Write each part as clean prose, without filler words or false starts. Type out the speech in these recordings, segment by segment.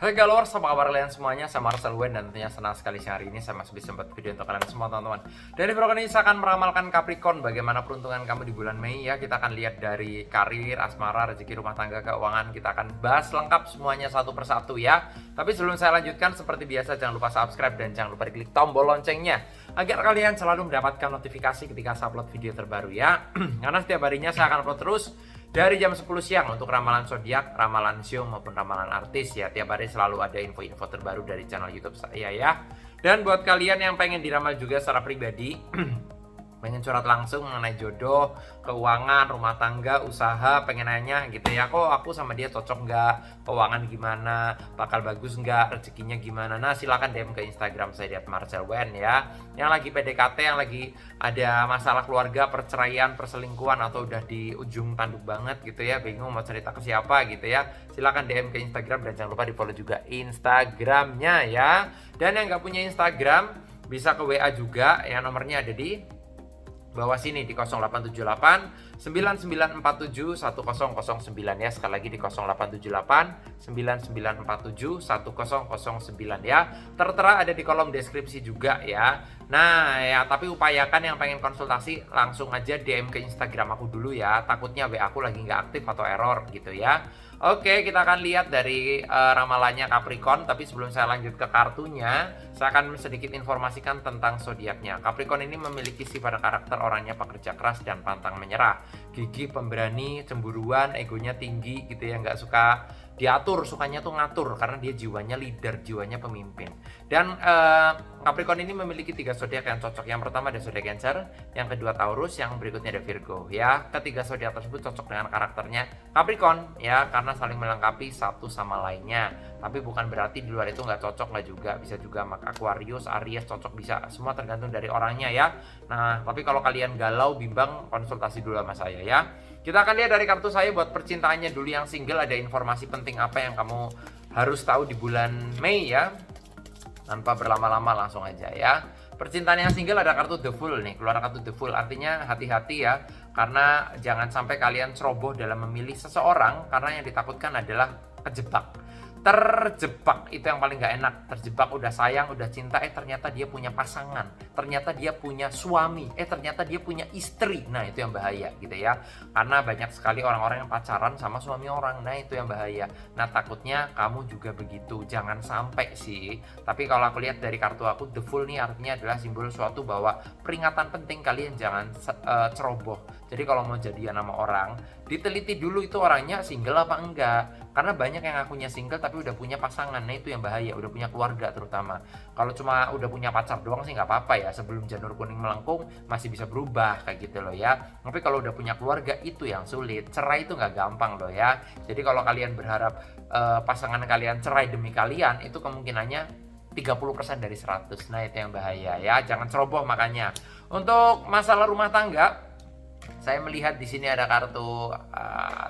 Hai galors, apa kabar kalian semuanya? Saya Marcel Wen dan tentunya senang sekali siang hari ini saya masih bisa membuat video untuk kalian semua teman-teman. Dari video kali ini saya akan meramalkan Capricorn bagaimana peruntungan kamu di bulan Mei ya. Kita akan lihat dari karir, asmara, rezeki, rumah tangga, keuangan. Kita akan bahas lengkap semuanya satu persatu ya. Tapi sebelum saya lanjutkan seperti biasa jangan lupa subscribe dan jangan lupa diklik tombol loncengnya agar kalian selalu mendapatkan notifikasi ketika saya upload video terbaru ya. Karena setiap harinya saya akan upload terus dari jam 10 siang untuk ramalan zodiak, ramalan show maupun ramalan artis ya. Tiap hari selalu ada info-info terbaru dari channel YouTube saya ya. Dan buat kalian yang pengen diramal juga secara pribadi, pengen curhat langsung mengenai jodoh, keuangan, rumah tangga, usaha, pengen nanya gitu ya, kok aku sama dia cocok nggak, keuangan gimana, bakal bagus nggak, rezekinya gimana, nah silahkan DM ke Instagram saya @marcelwen ya. Yang lagi PDKT, yang lagi ada masalah keluarga, perceraian, perselingkuhan, atau udah di ujung tanduk banget gitu ya, bingung mau cerita ke siapa gitu ya, silahkan DM ke Instagram dan jangan lupa di follow juga Instagramnya ya. Dan yang nggak punya Instagram bisa ke WA juga ya, nomornya ada di bawah sini di 0878 9947 1009 ya. Sekali lagi di 0878 9947 1009 ya. Tertera ada di kolom deskripsi juga ya. Nah ya, tapi upayakan yang pengen konsultasi langsung aja DM ke Instagram aku dulu ya. Takutnya WA aku lagi nggak aktif atau error gitu ya. Oke, kita akan lihat dari ramalannya Capricorn. Tapi sebelum saya lanjut ke kartunya, saya akan sedikit informasikan tentang zodiaknya. Capricorn ini memiliki sifat karakter orangnya pekerja keras dan pantang menyerah, gigih, pemberani, cemburuan, egonya tinggi gitu ya, nggak suka diatur, sukanya tuh ngatur karena dia jiwanya leader, jiwanya pemimpin. Dan Capricorn ini memiliki 3 zodiak yang cocok. Yang pertama ada zodiak Cancer, yang kedua Taurus, yang berikutnya ada Virgo ya. Ketiga zodiak tersebut cocok dengan karakternya Capricorn ya, karena saling melengkapi satu sama lainnya. Tapi bukan berarti di luar itu nggak cocok, nggak juga. Bisa juga sama Aquarius, Aries cocok, bisa. Semua tergantung dari orangnya ya. Nah, tapi kalau kalian galau, bimbang, konsultasi dulu sama saya ya. Kita akan lihat dari kartu saya buat percintaannya dulu. Yang single ada informasi penting apa yang kamu harus tahu di bulan Mei ya. Tanpa berlama-lama langsung aja ya. Percintaan yang single ada kartu The Fool nih, keluar kartu The Fool, artinya hati-hati ya. Karena jangan sampai kalian ceroboh dalam memilih seseorang, karena yang ditakutkan adalah kejebak. Terjebak itu yang paling gak enak. Terjebak udah sayang, udah cinta, ternyata dia punya pasangan, ternyata dia punya suami, ternyata dia punya istri. Nah itu yang bahaya gitu ya. Karena banyak sekali orang-orang yang pacaran sama suami orang. Nah itu yang bahaya. Nah takutnya kamu juga begitu. Jangan sampai sih. Tapi kalau aku lihat dari kartu aku, The Fool nih artinya adalah simbol suatu bahwa peringatan penting, kalian jangan ceroboh. Jadi kalau mau jadian sama orang, diteliti dulu itu orangnya single apa enggak. Karena banyak yang ngakunya single tapi udah punya pasangan. Nah itu yang bahaya, udah punya keluarga terutama. Kalau cuma udah punya pacar doang sih nggak apa-apa ya, sebelum janur kuning melengkung masih bisa berubah kayak gitu loh ya. Tapi kalau udah punya keluarga itu yang sulit. Cerai itu nggak gampang loh ya. Jadi kalau kalian berharap pasangan kalian cerai demi kalian, itu kemungkinannya 30% dari 100. Nah itu yang bahaya ya, jangan ceroboh makanya. Untuk masalah rumah tangga, saya melihat di sini ada kartu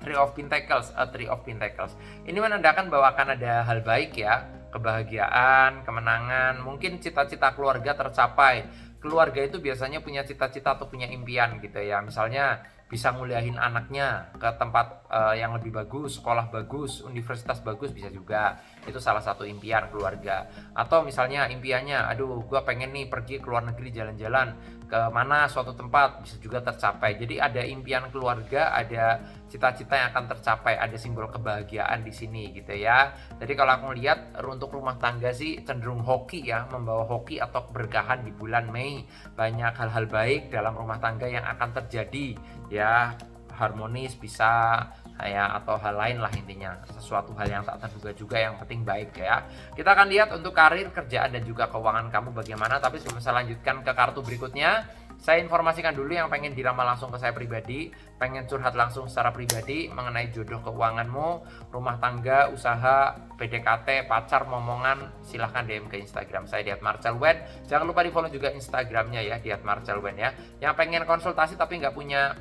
Three of Pentacles. Ini menandakan bahwa akan ada hal baik ya, kebahagiaan, kemenangan, mungkin cita-cita keluarga tercapai. Keluarga itu biasanya punya cita-cita atau punya impian gitu ya. Misalnya bisa nguliahin anaknya ke tempat yang lebih bagus, sekolah bagus, universitas bagus, bisa juga. Itu salah satu impian keluarga. Atau misalnya impiannya, aduh gue pengen nih pergi ke luar negeri jalan-jalan ke mana suatu tempat, bisa juga tercapai. Jadi ada impian keluarga, ada cita-cita yang akan tercapai, ada simbol kebahagiaan di sini gitu ya. Jadi kalau aku lihat untuk rumah tangga sih cenderung hoki ya, membawa hoki atau keberkahan di bulan Mei. Banyak hal-hal baik dalam rumah tangga yang akan terjadi ya, harmonis bisa ya, atau hal lain lah, intinya sesuatu hal yang tak terduga juga yang penting baik ya. Kita akan lihat untuk karir, kerjaan dan juga keuangan kamu bagaimana. Tapi sebelum saya lanjutkan ke kartu berikutnya, saya informasikan dulu yang pengen diramal langsung ke saya pribadi, pengen curhat langsung secara pribadi mengenai jodoh, keuanganmu, rumah tangga, usaha, PDKT, pacar, momongan, silahkan DM ke Instagram saya di @marcelwen. Jangan lupa di follow juga Instagramnya ya di @marcelwen ya. Yang pengen konsultasi tapi nggak punya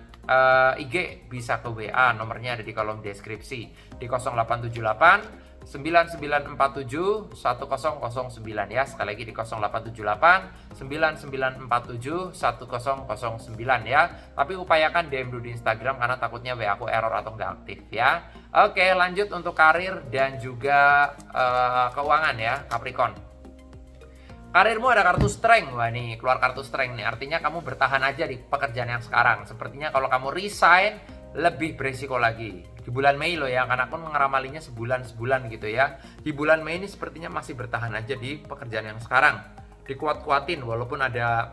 IG bisa ke WA, nomornya ada di kolom deskripsi di 0878 9947 1009 ya. Sekali lagi di 0878 9947 1009 ya. Tapi upayakan DM dulu di Instagram karena takutnya WA aku error atau nggak aktif ya. Oke, lanjut untuk karir dan juga keuangan ya, Capricorn. Karirmu ada kartu strength. Wah nih, keluar kartu strength nih. Artinya kamu bertahan aja di pekerjaan yang sekarang. Sepertinya kalau kamu resign lebih beresiko lagi. Di bulan Mei loh ya, karena aku ngeramalinya sebulan gitu ya. Di bulan Mei ini sepertinya masih bertahan aja di pekerjaan yang sekarang. Dikuat-kuatin walaupun ada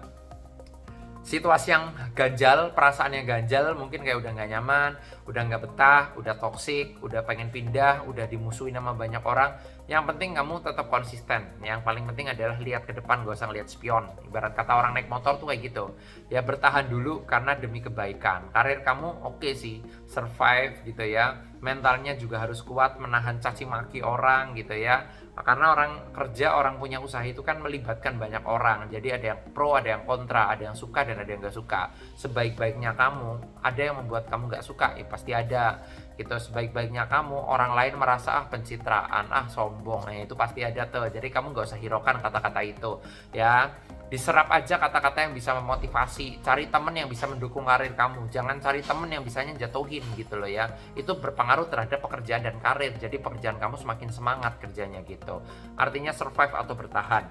situasi yang ganjal, perasaan yang ganjal, mungkin kayak udah nggak nyaman, udah nggak betah, udah toksik, udah pengen pindah, udah dimusuhin sama banyak orang. Yang penting kamu tetap konsisten. Yang paling penting adalah lihat ke depan, gak usah lihat spion. Ibarat kata orang naik motor tuh kayak gitu. Ya bertahan dulu karena demi kebaikan. Karir kamu oke sih, survive gitu ya. Mentalnya juga harus kuat, menahan caci maki orang gitu ya. Karena orang kerja, orang punya usaha itu kan melibatkan banyak orang. Jadi ada yang pro, ada yang kontra, ada yang suka dan ada yang gak suka. Sebaik-baiknya kamu, ada yang membuat kamu gak suka, ya pasti ada. Gitu, sebaik-baiknya kamu, orang lain merasa pencitraan, sombong, itu pasti ada tuh. Jadi kamu gak usah hiraukan kata-kata itu ya. Diserap aja kata-kata yang bisa memotivasi. Cari temen yang bisa mendukung karir kamu. Jangan cari temen yang bisanya jatuhin gitu loh ya. Itu berpengaruh terhadap pekerjaan dan karir. Jadi pekerjaan kamu semakin semangat kerjanya gitu. Artinya survive atau bertahan.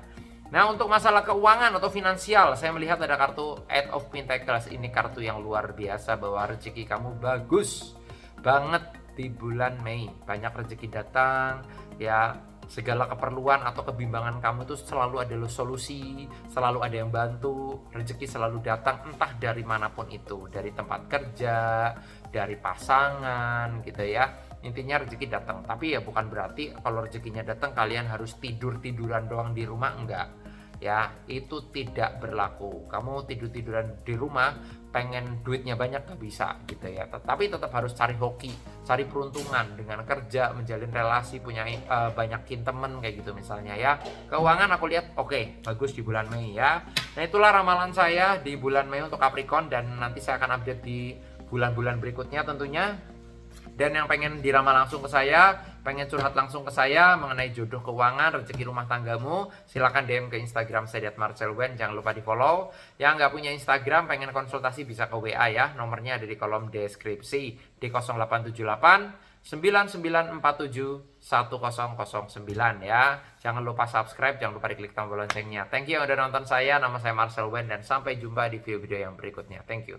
Nah, untuk masalah keuangan atau finansial, saya melihat ada kartu Eight of Pentacles. Ini kartu yang luar biasa bahwa rezeki kamu bagus banget di bulan Mei. Banyak rezeki datang ya. Segala keperluan atau kebimbangan kamu itu selalu ada solusi, selalu ada yang bantu, rezeki selalu datang entah dari manapun itu, dari tempat kerja, dari pasangan gitu ya. Intinya rezeki datang, tapi ya bukan berarti kalau rezekinya datang kalian harus tiduran doang di rumah, enggak. Ya, itu tidak berlaku. Kamu tiduran di rumah, pengen duitnya banyak gak bisa gitu ya. Tapi tetap harus cari hoki, cari peruntungan dengan kerja, menjalin relasi, punya banyakin temen kayak gitu misalnya ya. Keuangan aku lihat oke, bagus di bulan Mei ya. Nah, itulah ramalan saya di bulan Mei untuk Capricorn dan nanti saya akan update di bulan-bulan berikutnya tentunya. Dan yang pengen diramal langsung ke saya, pengen curhat langsung ke saya mengenai jodoh keuangan, rezeki rumah tanggamu, silakan DM ke Instagram saya @marcelwen, jangan lupa di follow. Yang nggak punya Instagram, pengen konsultasi bisa ke WA ya, nomornya ada di kolom deskripsi di 0878 9947 1009 ya. Jangan lupa subscribe, jangan lupa diklik tombol loncengnya. Thank you yang udah nonton saya, nama saya Marcel Wen dan sampai jumpa di video-video yang berikutnya. Thank you.